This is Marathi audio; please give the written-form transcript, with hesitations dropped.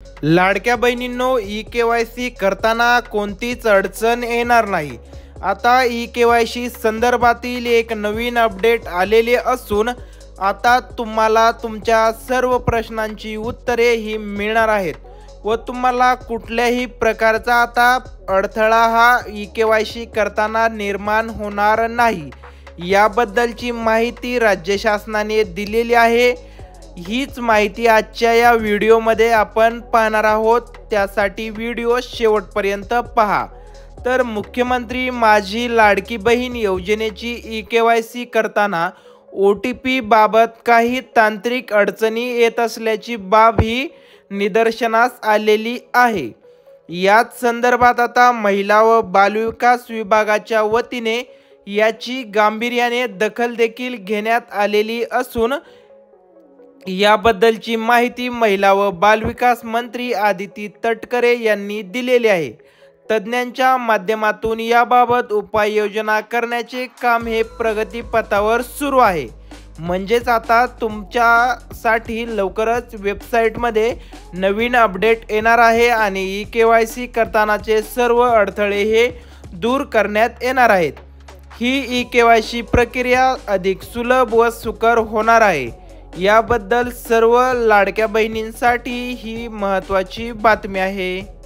लाडक्या बहिणींनो, ई-के-वाय-सी करताना कोणतीच अडचण येणार नाही. आता ई-के-वाय-सी संदर्भातील एक नवीन अपडेट आलेले असून आता तुम्हाला तुमच्या सर्व प्रश्नांची उत्तरे ही मिळणार आहेत व तुम्हाला कुठल्याही प्रकारचा आता अडथळा हा ई-के-वाय-सी करताना निर्माण होणार नाही. याबद्दलची माहिती राज्य शासनाने दिलेली आहे. हीच माहिती आजच्या या व्हिडिओमध्ये आपण पाहणार आहोत. त्यासाठी व्हिडिओ शेवटपर्यंत पहा. तर मुख्यमंत्री माझी लाडकी बहीण योजनेची ई-के-वाय-सी करताना OTP बाबत काही तांत्रिक अडचणी येत असल्याची बाब ही निदर्शनास आलेली आहे. याच संदर्भात आता महिला व बालविकास विभागाच्या वतीने याची गांभीर्याने दखल देखील घेण्यात आलेली असून याबद्दलची माहिती महिला व बालविकास मंत्री आदिती तटकरे यांनी दिलेली आहे. तज्ज्ञांच्या माध्यमातून याबाबत उपाययोजना करण्याचे काम हे प्रगतीपथावर सुरू आहे. म्हणजेच आता तुमच्यासाठी लवकरच वेबसाईटमध्ये नवीन अपडेट येणार आहे आणि ई-के-वाय-सी करतानाचे सर्व अडथळे हे दूर करण्यात येणार आहेत. ही ई-के-वाय-सी प्रक्रिया अधिक सुलभ व सुकर होणार आहे. याबद्दल सर्व लाडक्या बहिणींसाठी ही महत्त्वाची बातमी आहे.